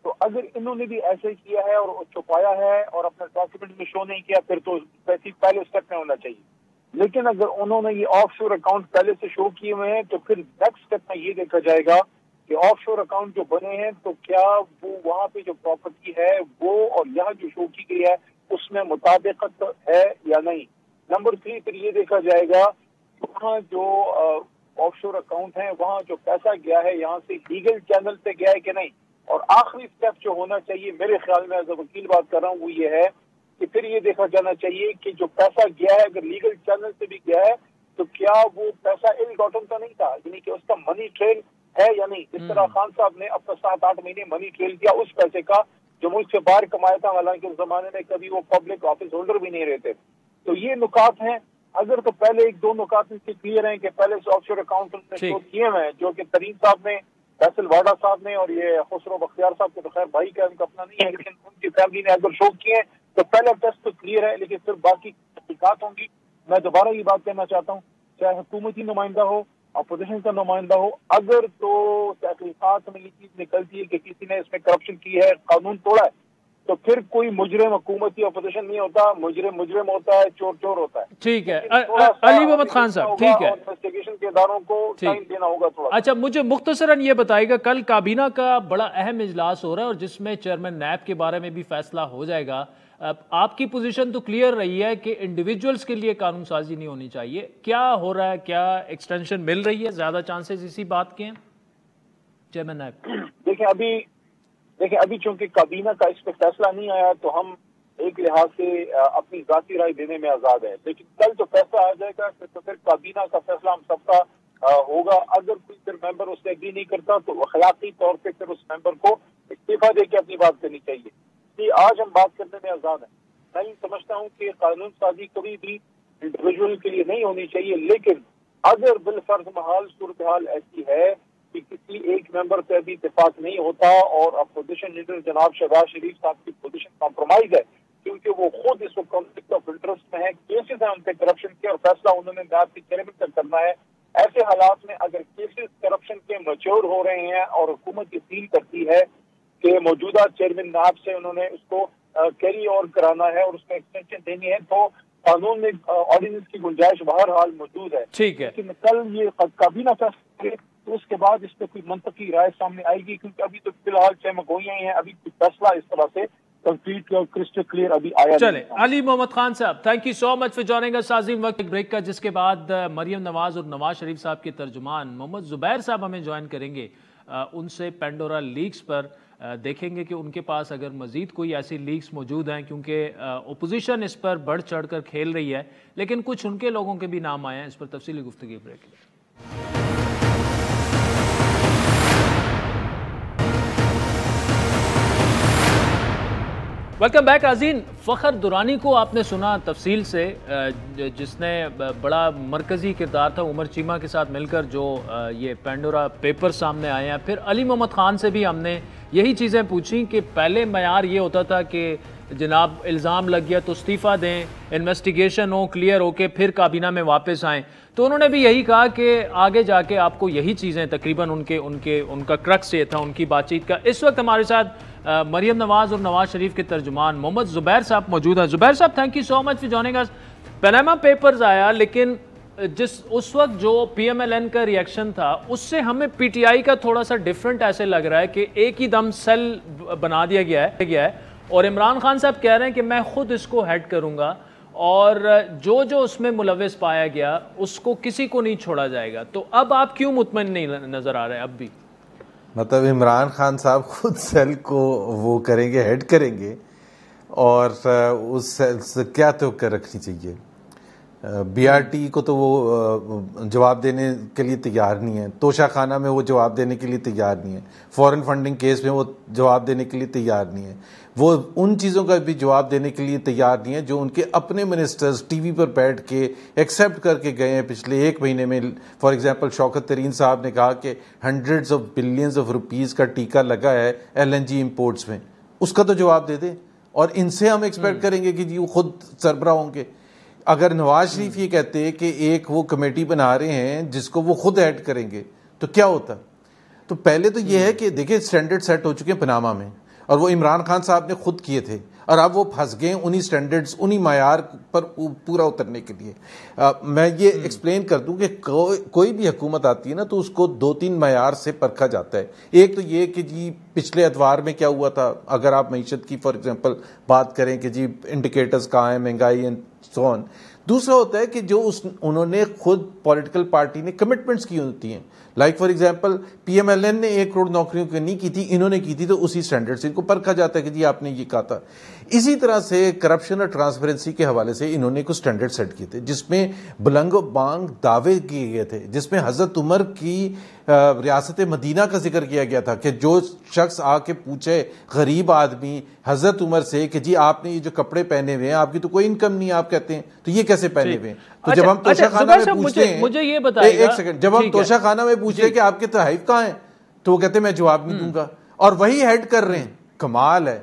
तो अगर इन्होंने भी ऐसे किया है और छुपाया है और अपने डॉक्यूमेंट में शो नहीं किया, फिर तो पहले स्टेप में होना चाहिए। लेकिन अगर उन्होंने ये ऑफशोर अकाउंट पहले से शो किए हुए हैं तो फिर नेक्स्ट स्टेप में ये देखा जाएगा कि ऑफशोर अकाउंट जो बने हैं तो क्या वो वहाँ पे जो प्रॉपर्टी है वो और यहाँ जो शो की गई है उसमें मुताबिकत है या नहीं। नंबर 3 फिर ये देखा जाएगा वहाँ जो ऑफशोर अकाउंट है वहाँ जो पैसा गया है यहाँ से लीगल चैनल पे गया है कि नहीं। और आखिरी स्टेप जो होना चाहिए मेरे ख्याल में, एज अ वकील बात कर रहा हूँ, वो ये है कि फिर ये देखा जाना चाहिए कि जो पैसा गया है अगर लीगल चैनल से भी गया है तो क्या वो पैसा इल गॉटन तो नहीं था, यानी कि उसका मनी ट्रेल है या नहीं। इस तरह खान साहब ने अब तक 7-8 महीने मनी ट्रेल किया उस पैसे का जो मुल्क से बाहर कमाया था, हालांकि उस जमाने में कभी वो पब्लिक ऑफिस होल्डर भी नहीं रहते। तो ये नुकात हैं। अगर तो पहले 1-2 नुकात इसके क्लियर हैं कि पहले से ऑफशोर अकाउंट उन्होंने शो किए हुए हैं, जो कि तरीन साहब ने, फैसल वाडा साहब ने और ये खुसरो बख्तियार साहब के तो खैर भाई का उनका अपना नहीं है, लेकिन उनकी फैमिली ने अगर शो किए हैं तो पहला टेस्ट तो क्लियर है, लेकिन फिर बाकी तहकीकात होंगी। मैं दोबारा ये बात कहना चाहता हूँ, चाहे हुकूमती नुमाइंदा हो, अपोजिशन का नुमाइंदा हो, अगर तो तहकीकात में ये चीज निकलती है कि किसी ने इसमें करप्शन की है, कानून तोड़ा है, तो फिर कोई मुजरिम हुकूमती अपोजिशन नहीं होता, मुजरिम होता है, चोर चोर होता है। ठीक है अली मोहम्मद खान साहब, ठीक है, इन्वेस्टिगेशन के इदारों को टाइम देना होगा थोड़ा। अच्छा, मुझे मुख्तसरन ये बताइएगा, कल काबीना का बड़ा अहम इजलास हो रहा है और जिसमें चेयरमैन नैब के बारे में भी फैसला हो जाएगा। आपकी पोजीशन तो क्लियर रही है कि इंडिविजुअल्स के लिए कानून साजी नहीं होनी चाहिए, क्या हो रहा है, क्या एक्सटेंशन मिल रही है, ज्यादा चांसेस इसी बात के हैं चेयरमैन नैब? देखिए अभी चूंकि काबीना का इस पर फैसला नहीं आया तो हम एक लिहाज से अपनी जाती राय देने में आजाद है, लेकिन कल जो फैसला आ जाएगा तो फिर काबीना का फैसला हम सबका होगा। अगर कोई फिर मेंबर उससे एग्री नहीं करता तो अखलाकी तौर पे फिर उस मेंबर को इस्तीफा देके अपनी बात करनी चाहिए। आज हम बात करने में आजाद है। मैं ये समझता हूँ कि कानून साजी कभी भी इंडिविजुअल के लिए नहीं होनी चाहिए, लेकिन अगर बिलफर्ज महाल सूरत हाल ऐसी है कि किसी एक मेंबर से अभी इत्तेफाक नहीं होता और अपोजिशन लीडर जनाब शहबाज शरीफ साहब की पोजीशन कॉम्प्रोमाइज है क्योंकि वो खुद इस वक्त कॉन्फ्लिक्ट ऑफ इंटरेस्ट में है, केसेस हैं उनके करप्शन के और फैसला उन्होंने नैब के चेयरमैन तक करना है। ऐसे हालात में अगर केसेस करप्शन के मैच्योर हो रहे हैं और हुकूमत अपील करती है कि मौजूदा चेयरमैन नैब से उन्होंने उसको कैरी ऑन कराना है और उसमें एक्सटेंशन देनी है, तो कानून में ऑर्डिनेंस की गुंजाइश बहरहाल मौजूद है। ठीक है, लेकिन कल ये काबीना फैसला तो उसके बाद इस पर कोई मंतकी राय सामने आएगी, क्योंकि अभी तो फिलहाल चमगोइयां ही हैं, अभी फैसला इस तरह से कंप्लीट और क्रिस्टल क्लियर अभी आया। चले अली मोहम्मद खान साहब, thank you so much for joining अस। आज़िम वक्त ब्रेक का, जिसके बाद मरियम नवाज और नवाज शरीफ साहब के तर्जुमान मोहम्मद जुबैर साहब हमें ज्वाइन करेंगे। उनसे पेंडोरा लीक्स पर देखेंगे कि उनके पास अगर मजीद कोई ऐसी लीक्स मौजूद हैं, क्योंकि ओपोजिशन इस पर बढ़ चढ़ कर खेल रही है, लेकिन कुछ उनके लोगों के भी नाम आए हैं। इस पर तफसीली गुफ्तगू ब्रेक। Welcome back. आज़ीन, फ़खर दुरानी को आपने सुना तफसील से, जिसने बड़ा मरकज़ी किरदार था उमर चीमा के साथ मिलकर जो ये पेंडोरा पेपर सामने आए हैं। फिर अली मोहम्मद ख़ान से भी हमने यही चीज़ें पूछी कि पहले मयार ये होता था कि जनाब इल्ज़ाम लग गया तो इस्तीफ़ा दें, इन्वेस्टिगेशन हो, क्लियर हो के फिर काबीना में वापस आएँ। तो उन्होंने भी यही कहा कि आगे जाके आपको यही चीज़ें तकरीबन उनका क्रक्स ये था उनकी बातचीत का। इस वक्त हमारे साथ मरियम नवाज और नवाज शरीफ के तर्जुमान मोहम्मद जुबैर साहब मौजूद हैं। जुबैर साहब, thank you so much for joining us. Panama papers आया, लेकिन उस वक्त जो PMLN का रिएक्शन था उससे हमें PTI का थोड़ा सा डिफरेंट ऐसे लग रहा है कि एक ही दम सेल बना दिया गया है और इमरान खान साहब कह रहे हैं कि मैं खुद इसको हेड करूंगा और जो उसमें मुलविस पाया गया उसको किसी को नहीं छोड़ा जाएगा। तो अब आप क्यों मुतमईन नहीं नजर आ रहे हैं अब भी? मतलब इमरान खान साहब खुद सेल को वो करेंगे, हेड करेंगे, और उस सेल से क्या तो कर रखनी चाहिए। BRT को तो वो जवाब देने के लिए तैयार नहीं है, तोशा खाना में वो जवाब देने के लिए तैयार नहीं है, फॉरेन फंडिंग केस में वो जवाब देने के लिए तैयार नहीं है, वो उन चीज़ों का भी जवाब देने के लिए तैयार नहीं है जो उनके अपने मिनिस्टर्स टीवी पर बैठ के एक्सेप्ट करके गए हैं पिछले 1 महीने में। फॉर एग्जांपल शौकत तरीन साहब ने कहा कि hundreds of billions of rupees का टीका लगा है LNG इंपोर्ट्स में, उसका तो जवाब दे दे। और इनसे हम एक्सपेक्ट करेंगे कि जी वो खुद सरबराह होंगे। अगर नवाज शरीफ ये कहते हैं कि एक वो कमेटी बना रहे हैं जिसको वो खुद ऐड करेंगे तो क्या होता? तो पहले तो ये है कि देखिए स्टैंडर्ड सेट हो चुके हैं पनामा में और वो इमरान खान साहब ने खुद किए थे। और अब वो फंस गए उन्हीं स्टैंडर्ड्स, उन्हीं मायार पर पूरा उतरने के लिए। मैं ये एक्सप्लेन कर दूं कि कोई भी हुकूमत आती है ना तो उसको 2-3 मायार से परखा जाता है। एक तो ये कि जी पिछले एतवार में क्या हुआ था, अगर आप मईशत की फॉर एग्जांपल बात करें कि जी इंडिकेटर्स कहाँ हैं, महंगाई एंड सो ऑन। दूसरा होता है कि जो उन्होंने खुद पॉलिटिकल पार्टी ने कमिटमेंट्स की होती हैं, लाइक फॉर एग्जांपल पीएमएलएन ने 1 करोड़ नौकरियों की नहीं की थी, इन्होंने की थी, तो उसी स्टैंडर्ड से इनको परखा जाता है कि जी आपने ये कहा था। इसी तरह से करप्शन और ट्रांसपेरेंसी के हवाले से इन्होंने कुछ स्टैंडर्ड सेट किए थे जिसमें बुलंद बांग दावे किए गए थे, जिसमें हजरत उमर की रियासत मदीना का जिक्र किया गया था कि जो शख्स आके पूछे गरीब आदमी हजरत उमर से कि जी आपने ये जो कपड़े पहने हुए हैं, आपकी तो कोई इनकम नहीं, आप कहते हैं तो ये कैसे पहने हुए हैं। तो जब हम तोशा खाना में पूछते हैं, मुझे ये बताइए, एक सेकंड, जब हम तोशा खाना में पूछते हैं कि आपके तहफ़ कहाँ हैं, तो वो कहते हैं मैं जवाब नहीं दूंगा, और वही हेड कर रहे हैं। कमाल है।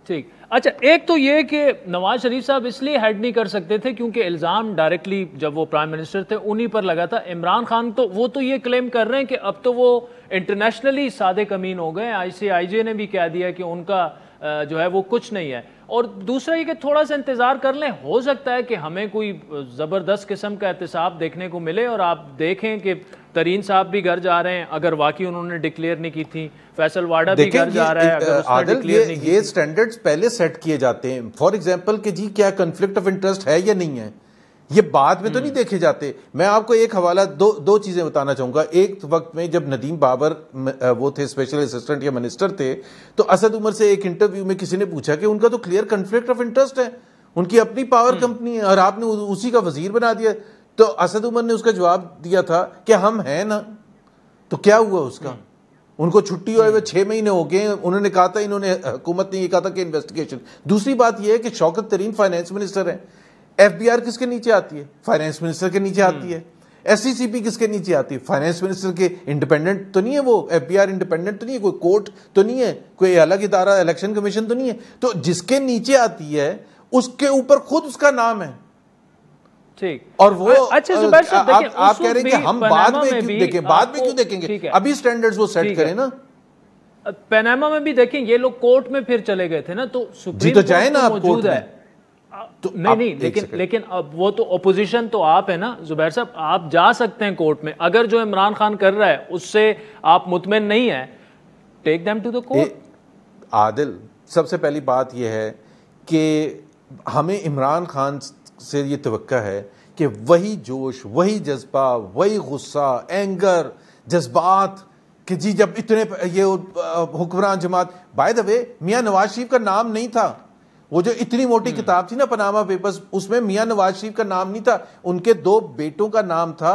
ठीक, अच्छा, एक तो ये कि नवाज शरीफ साहब इसलिए हेड नहीं कर सकते थे क्योंकि इल्ज़ाम डायरेक्टली जब वो प्राइम मिनिस्टर थे उन्हीं पर लगा था। इमरान खान तो वो तो ये क्लेम कर रहे हैं कि अब तो वो इंटरनेशनली सादे कमीन हो गए। ICIJ ने भी कह दिया कि उनका जो है वो कुछ नहीं है। और दूसरा ये कि थोड़ा सा इंतज़ार कर लें, हो सकता है कि हमें कोई ज़बरदस्त किस्म का एहतसाब देखने को मिले और आप देखें कि तरीन साहब भी घर जा रहे हैं अगर वाकई उन्होंने डिक्लेयर नहीं की थी, फैसल वाडा भी घर जा रहा है अगर उसने डिक्लेयर नहीं की। ये स्टैंडर्ड्स पहले सेट किए जाते हैं, फॉर एग्जांपल कि जी क्या कॉन्फ्लिक्ट ऑफ इंटरेस्ट है या नहीं है, ये बाद में तो नहीं देखे जाते। मैं आपको एक हवाला दो चीजें बताना चाहूंगा। एक वक्त में जब नदीम बाबर वो थे स्पेशल असिस्टेंट या मिनिस्टर थे, तो असद उमर से एक इंटरव्यू में किसी ने पूछा कि उनका तो क्लियर कॉन्फ्लिक्ट ऑफ इंटरेस्ट है, उनकी अपनी पावर कंपनी है और आपने उसी का वजीर बना दिया। तो असद उमर ने उसका जवाब दिया था कि हम हैं ना, तो क्या हुआ उसका, उनको छुट्टी हुए 6 महीने हो गए, उन्होंने कहा था, इन्होंने हुकूमत ने ये कहा था कि इन्वेस्टिगेशन। दूसरी बात यह है कि शौकत तरीन फाइनेंस मिनिस्टर है, FBR किसके नीचे आती है, फाइनेंस मिनिस्टर के नीचे आती है। SCCP किसके नीचे आती है, फाइनेंस मिनिस्टर के। इंडिपेंडेंट तो नहीं है वो, FBR इंडिपेंडेंट तो नहीं है, कोई कोर्ट तो नहीं है, कोई अलग इदारा इलेक्शन कमीशन तो नहीं है। तो जिसके नीचे आती है उसके ऊपर खुद उसका नाम है। ठीक, और वो अच्छा जुबैर साहब, आप कह रहे हैं कि हम बाद में क्यों देखें, बाद में क्यों देखेंगे, अभी स्टैंडर्ड्स वो सेट करें ना। पनामा में भी देखें ये लोग कोर्ट में फिर चले गए थे ना, तो सुप्रीम तो जाए ना, आप मौजूद है तो नहीं, लेकिन अब वो तो ओपोजिशन तो आप है ना जुबैर साहब, आप जा सकते हैं कोर्ट में। अगर जो इमरान खान कर रहा है उससे आप मुतमईन नहीं है, take them to the court. Adil, सबसे पहली बात यह है कि हमें इमरान खान से ये तवक्का है कि वही जोश, वही जज्बा, वही गुस्सा, एंगर, जज्बात कि जी जब इतने ये हुक्मरान जमात, बाय द वे मियां नवाज शरीफ का नाम नहीं था, वो जो इतनी मोटी किताब थी ना पनामा पेपर्स, उसमें मियां नवाज शरीफ का नाम नहीं था, उनके 2 बेटों का नाम था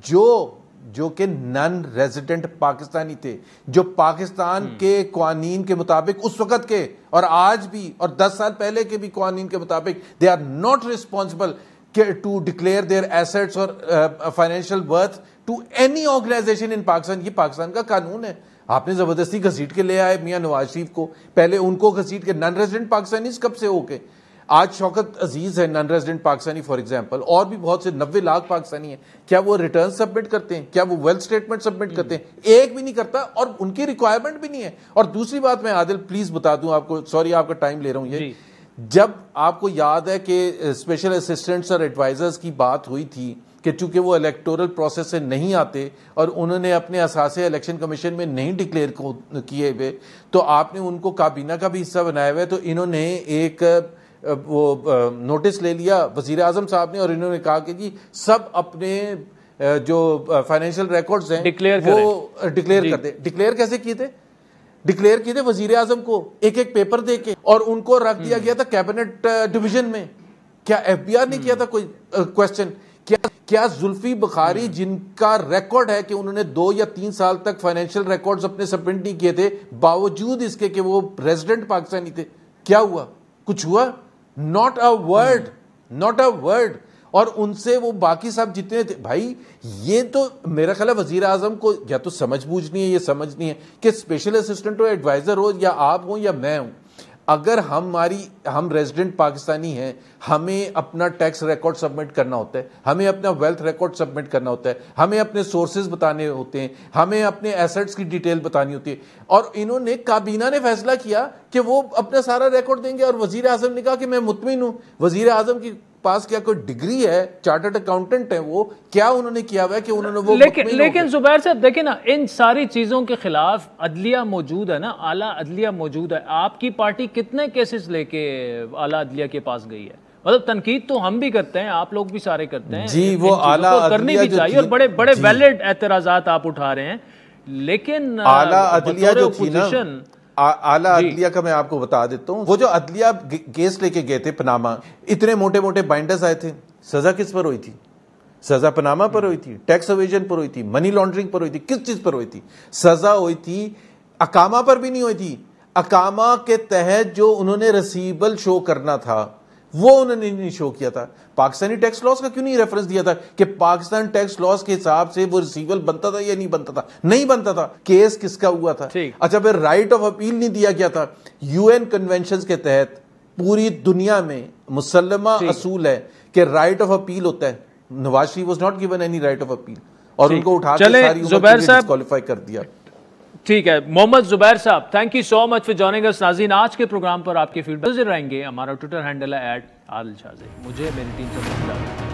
जो कि नॉन रेजिडेंट पाकिस्तानी थे, जो पाकिस्तान के कानून के मुताबिक उस वक्त के और आज भी और 10 साल पहले के भी कानून के मुताबिक they are not responsible to declare their assets और financial worth to any organisation in Pakistan. ये पाकिस्तान का कानून है। आपने जबरदस्ती घसीट के ले आए मियां नवाज शरीफ को, पहले उनको घसीट के। नॉन रेजिडेंट पाकिस्तानी कब से हो गए? आज शौकत अजीज है non resident Pakistani for example, और भी बहुत से 90 लाख पाकिस्तानी हैं। क्या वो रिटर्न सबमिट करते हैं? क्या वो वेल्थ स्टेटमेंट सबमिट करते हैं? एक भी नहीं करता, और उनकी रिक्वायरमेंट भी नहीं है। और दूसरी बात मैं आदिल प्लीज बता दूं आपको, सॉरी आपका टाइम ले रहा हूं ये, जब आपको याद है कि स्पेशल असिस्टेंट्स और एडवाइजर्स की बात हुई थी कि चूंकि वो इलेक्टोरल प्रोसेस से नहीं आते और उन्होंने अपने असासे इलेक्शन कमीशन में नहीं डिक्लेयर किए हुए, तो आपने उनको काबीना का भी हिस्सा बनाया हुआ है। तो इन्होंने एक वो नोटिस ले लिया वजीर आजम साहब ने, और इन्होंने कहा कि जी सब अपने जो फाइनेंशियल रिकॉर्ड्स हैं वो डिक्लेयर कर दे। डिक्लेयर कैसे किए थे? डिक्लेयर किए थे वजीर आजम को एक एक पेपर दे के, और उनको रख दिया गया था कैबिनेट डिवीजन में। क्या FBR ने किया था कोई क्वेश्चन? क्या जुल्फी बुखारी जिनका रिकॉर्ड है कि उन्होंने 2 या 3 साल तक फाइनेंशियल रिकॉर्ड्स अपने सबमिट नहीं किए थे, बावजूद इसके कि वो रेजिडेंट पाकिस्तानी थे, क्या हुआ? कुछ हुआ? Not a word, not a word. और उनसे वो बाकी सब जितने थे, भाई ये तो मेरा ख्याल है वजीर आजम को या तो समझ बूझ नहीं है, ये समझ नहीं है कि स्पेशल असिस्टेंट हो, एडवाइजर हो, या आप हो या मैं हूं, अगर हम रेजिडेंट पाकिस्तानी हैं, हमें अपना टैक्स रिकॉर्ड सबमिट करना होता है, हमें अपना वेल्थ रिकॉर्ड सबमिट करना होता है, हमें अपने सोर्सेज बताने होते हैं, हमें अपने एसेट्स की डिटेल बतानी होती है। और इन्होंने काबीना ने फैसला किया कि वो अपना सारा रिकॉर्ड देंगे और वजीर आजम ने कहा कि मैं मुतमिन हूं। वजीर आजम की पास क्या कोई डिग्री है, चार्टर्ड अकाउंटेंट है, वो क्या उन्होंने किया हुआ है कि उन्होंने वो लेकिन जुबैर साहब देखिए ना, इन सारी चीजों के खिलाफ अदलिया मौजूद है ना, आला अदलिया मौजूद है। आपकी पार्टी कितने केसेस लेके आला अदलिया के पास गई है? मतलब तनकीद तो हम भी करते हैं, आप लोग भी सारे करते हैं जी, वो आला करनी भी चाहिए और बड़े बड़े वैलिड एतराजात आप उठा रहे हैं, लेकिन आला अदलिया जो थी ना, आला अदलिया का मैं आपको बता देता हूं, वो जो अदलिया केस लेके गए थे पनामा, इतने मोटे मोटे बाइंडर्स आए थे, सजा किस पर हुई थी? सजा पनामा पर हुई थी, टैक्स एवेजन पर हुई थी, मनी लॉन्ड्रिंग पर हुई थी, किस चीज पर हुई थी? सजा हुई थी अकामा पर भी नहीं हुई थी। अकामा के तहत जो उन्होंने रिसीवेबल शो करना था वो उन्होंने नहीं शो किया था। पाकिस्तानी टैक्स लॉस का क्यों नहीं रेफरेंस दिया था कि पाकिस्तान टैक्स लॉस के हिसाब से वो रिसीवेबल बनता था या नहीं बनता था? नहीं बनता था। केस किसका हुआ था? अच्छा, फिर राइट ऑफ अपील नहीं दिया गया था। यूएन कन्वेंशन के तहत पूरी दुनिया में मुसल्लमा असूल है कि राइट ऑफ अपील होता है। Nawaz Sharif was not given any right of appeal और उनको उठा के सारी उम्र डिस्क्वालीफाई कर दिया। ठीक है, मोहम्मद जुबैर साहब, thank you so much for joining us. नाज़रीन, आज के प्रोग्राम पर आपके फीडबैक रहेंगे। हमारा ट्विटर हैंडल है @आदिल शाज़ेब। मुझे मेरी टीम से